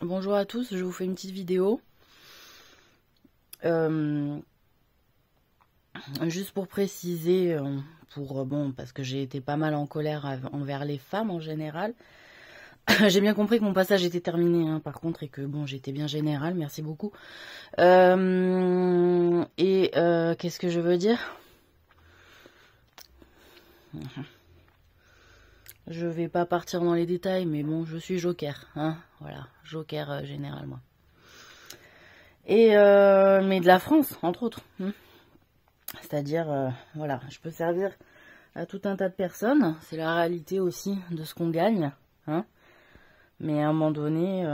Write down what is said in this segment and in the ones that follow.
Bonjour à tous, je vous fais une petite vidéo. Juste pour préciser, parce que j'ai été pas mal en colère envers les femmes en général. J'ai bien compris que mon passage était terminé, hein, par contre, et que bon, j'étais bien générale, merci beaucoup. Qu'est-ce que je veux dire? Je vais pas partir dans les détails, mais bon, je suis joker, hein, voilà, joker général, moi. Mais de la France, entre autres. C'est-à-dire, voilà, je peux servir à tout un tas de personnes. C'est la réalité aussi de ce qu'on gagne, hein. Mais à un moment donné,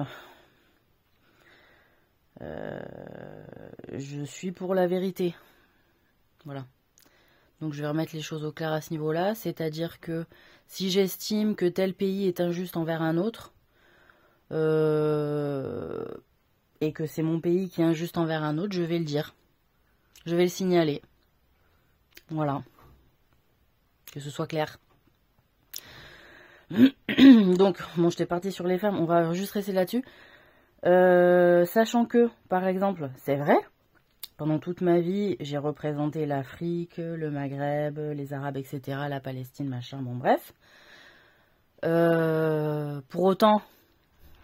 je suis pour la vérité. Voilà. Donc je vais remettre les choses au clair à ce niveau-là. C'est-à-dire que si j'estime que tel pays est injuste envers un autre, et que c'est mon pays qui est injuste envers un autre, je vais le dire. Je vais le signaler. Voilà. Que ce soit clair. Donc, bon, j'étais partie sur les femmes, on va juste rester là-dessus. Sachant que, par exemple, c'est vrai, pendant toute ma vie, j'ai représenté l'Afrique, le Maghreb, les Arabes, etc., la Palestine, machin, bon bref. Pour autant,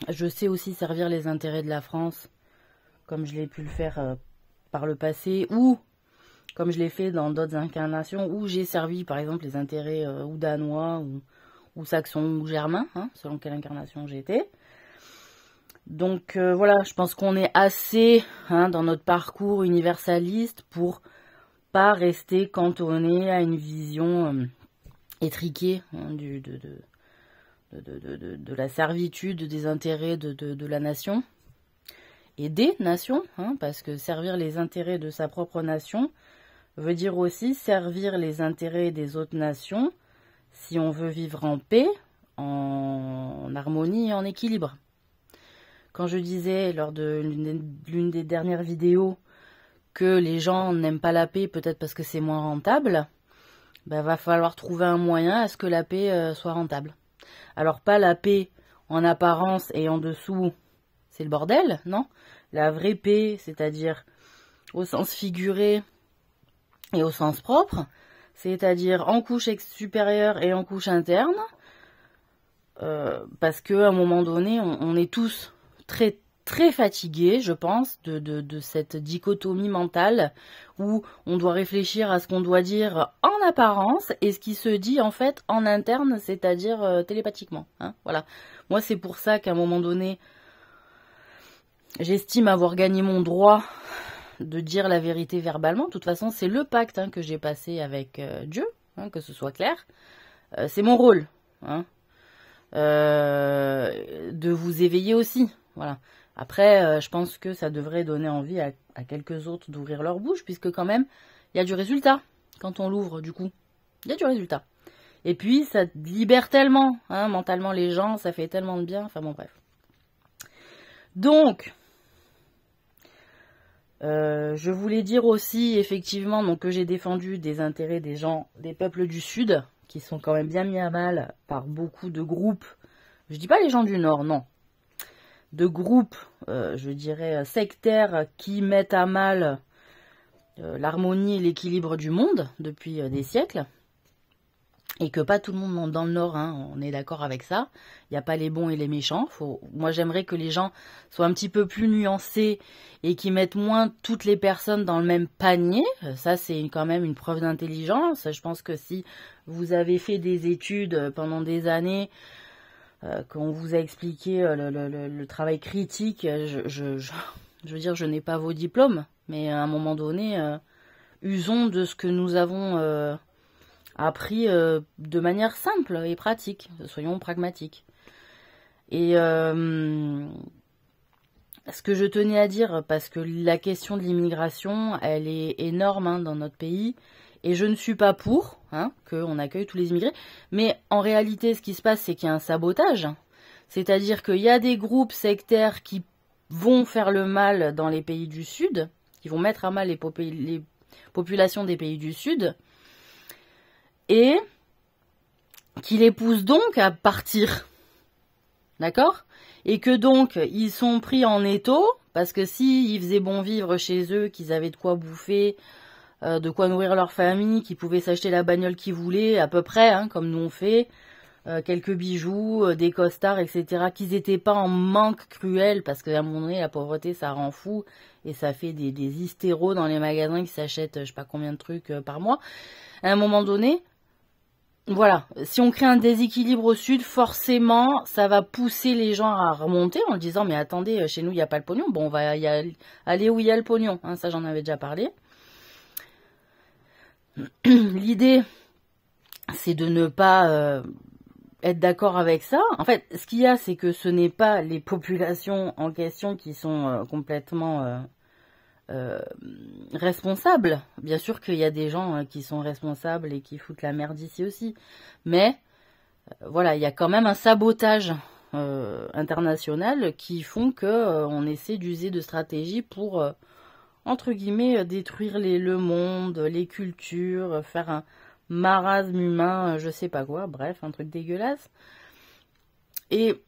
je sais aussi servir les intérêts de la France, comme je l'ai pu le faire par le passé, ou comme je l'ai fait dans d'autres incarnations, où j'ai servi, par exemple, les intérêts ou danois, ou saxons, ou germains, hein, selon quelle incarnation j'étais. Donc voilà, je pense qu'on est assez dans notre parcours universaliste pour pas rester cantonné à une vision étriquée de la servitude des intérêts de la nation et des nations, parce que servir les intérêts de sa propre nation veut dire aussi servir les intérêts des autres nations si on veut vivre en paix, en harmonie et en équilibre. Quand je disais lors de l'une des dernières vidéos que les gens n'aiment pas la paix, peut-être parce que c'est moins rentable, va falloir trouver un moyen à ce que la paix soit rentable. Alors pas la paix en apparence et en dessous, c'est le bordel, non. La vraie paix, c'est-à-dire au sens figuré et au sens propre, c'est-à-dire en couche supérieure et en couche interne, parce qu'à un moment donné, on est tous très très fatigués, je pense, de cette dichotomie mentale où on doit réfléchir à ce qu'on doit dire en apparence et ce qui se dit en fait en interne, c'est-à-dire télépathiquement. Voilà. Moi, c'est pour ça qu'à un moment donné, j'estime avoir gagné mon droit de dire la vérité verbalement. De toute façon, c'est le pacte que j'ai passé avec Dieu, que ce soit clair. C'est mon rôle, de vous éveiller aussi. Voilà. Après, je pense que ça devrait donner envie à quelques autres d'ouvrir leur bouche, puisque quand même, il y a du résultat quand on l'ouvre, du coup. Il y a du résultat. Et puis, ça libère tellement, mentalement les gens, ça fait tellement de bien. Enfin bon, bref. Donc, je voulais dire aussi, effectivement, donc, que j'ai défendu des intérêts des gens, des peuples du Sud, qui sont quand même bien mis à mal par beaucoup de groupes. Je dis pas les gens du Nord, non. De groupes, je dirais, sectaires qui mettent à mal l'harmonie et l'équilibre du monde depuis des siècles. Et que pas tout le monde monte dans le Nord, on est d'accord avec ça. Il n'y a pas les bons et les méchants. Moi, j'aimerais que les gens soient un petit peu plus nuancés et qui mettent moins toutes les personnes dans le même panier. Ça, c'est quand même une preuve d'intelligence. Je pense que si vous avez fait des études pendant des années, qu'on vous a expliqué le travail critique, je veux dire, je n'ai pas vos diplômes, mais à un moment donné, usons de ce que nous avons appris de manière simple et pratique, soyons pragmatiques. Et ce que je tenais à dire, parce que la question de l'immigration, elle est énorme dans notre pays, et je ne suis pas pour qu'on accueille tous les immigrés, mais en réalité, ce qui se passe, c'est qu'il y a un sabotage, c'est-à-dire qu'il y a des groupes sectaires qui vont faire le mal dans les pays du Sud, qui vont mettre à mal les populations des pays du Sud, et qui les poussent donc à partir. d'accord? Et que donc, ils sont pris en étau, parce que si ils faisaient bon vivre chez eux, qu'ils avaient de quoi bouffer, de quoi nourrir leur famille, qu'ils pouvaient s'acheter la bagnole qu'ils voulaient, à peu près, hein, comme nous on fait, quelques bijoux, des costards, etc., qu'ils n'étaient pas en manque cruel, parce qu'à un moment donné, la pauvreté, ça rend fou, et ça fait des hystéros dans les magasins qui s'achètent, je sais pas combien de trucs par mois. À un moment donné, voilà, si on crée un déséquilibre au sud, forcément, ça va pousser les gens à remonter en disant, mais attendez, chez nous, il n'y a pas le pognon. Bon, on va aller où il y a le pognon, hein, ça j'en avais déjà parlé. L'idée, c'est de ne pas être d'accord avec ça. En fait, ce qu'il y a, c'est que ce n'est pas les populations en question qui sont complètement responsables. Bien sûr qu'il y a des gens qui sont responsables et qui foutent la merde ici aussi. Mais voilà, il y a quand même un sabotage international qui font que on essaie d'user de stratégies pour entre guillemets détruire le monde, les cultures, faire un marasme humain, je sais pas quoi, bref, un truc dégueulasse. Et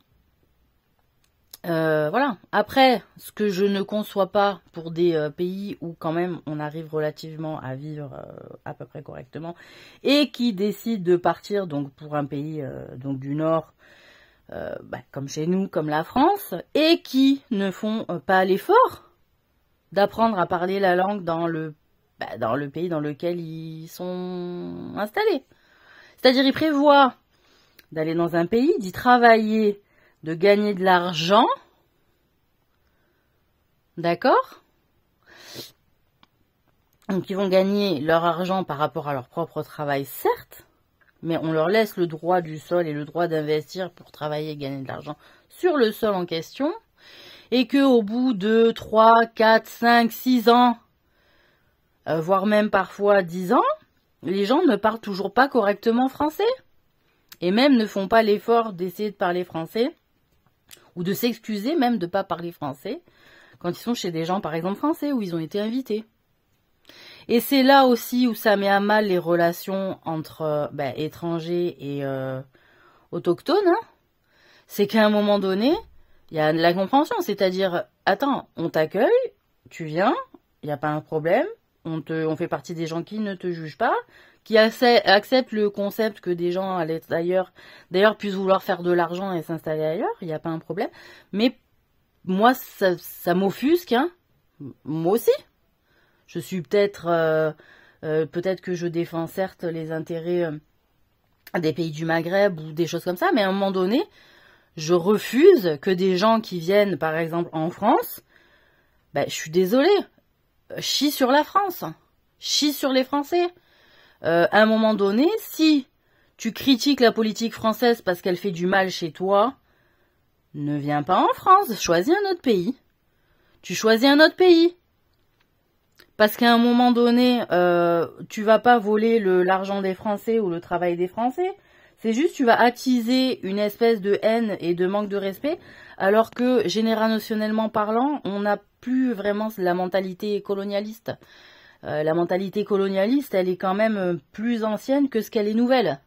voilà. Après, ce que je ne conçois pas pour des pays où quand même on arrive relativement à vivre à peu près correctement et qui décident de partir donc pour un pays donc du Nord, comme chez nous, comme la France, et qui ne font pas l'effort d'apprendre à parler la langue dans le pays dans lequel ils sont installés. C'est-à-dire, ils prévoient d'aller dans un pays, d'y travailler, de gagner de l'argent, d'accord? Donc ils vont gagner leur argent par rapport à leur propre travail, certes, mais on leur laisse le droit du sol et le droit d'investir pour travailler et gagner de l'argent sur le sol en question, et qu'au bout de 3, 4, 5, 6 ans, voire même parfois 10 ans, les gens ne parlent toujours pas correctement français, et même ne font pas l'effort d'essayer de parler français, ou de s'excuser même de ne pas parler français, quand ils sont chez des gens, par exemple, français, où ils ont été invités. Et c'est là aussi où ça met à mal les relations entre étrangers et autochtones. Hein. C'est qu'à un moment donné, il y a de la compréhension. C'est-à-dire, attends, on t'accueille, tu viens, il n'y a pas un problème, on fait partie des gens qui ne te jugent pas, qui acceptent le concept que des gens d'ailleurs puissent vouloir faire de l'argent et s'installer ailleurs, il n'y a pas un problème. Mais moi, ça m'offusque, hein. Moi aussi. Je suis peut-être que je défends certes les intérêts des pays du Maghreb ou des choses comme ça, mais à un moment donné, je refuse que des gens qui viennent, par exemple, en France, je suis désolée, chie sur la France, chie sur les Français. À un moment donné, si tu critiques la politique française parce qu'elle fait du mal chez toi, ne viens pas en France, choisis un autre pays. Tu choisis un autre pays. Parce qu'à un moment donné, tu vas pas voler l'argent des Français ou le travail des Français. C'est juste, tu vas attiser une espèce de haine et de manque de respect, alors que, générationnellement parlant, on n'a plus vraiment la mentalité colonialiste. La mentalité colonialiste, elle est quand même plus ancienne que ce qu'elle est nouvelle.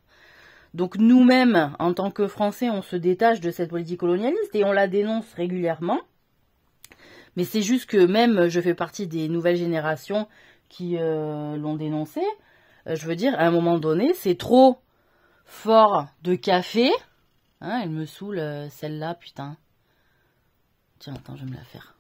Donc nous-mêmes, en tant que Français, on se détache de cette politique colonialiste et on la dénonce régulièrement. Mais c'est juste que même je fais partie des nouvelles générations qui l'ont dénoncé. Je veux dire, à un moment donné, c'est trop fort de café. Hein, elle me saoule, celle-là, putain. Tiens, attends, je vais me la faire.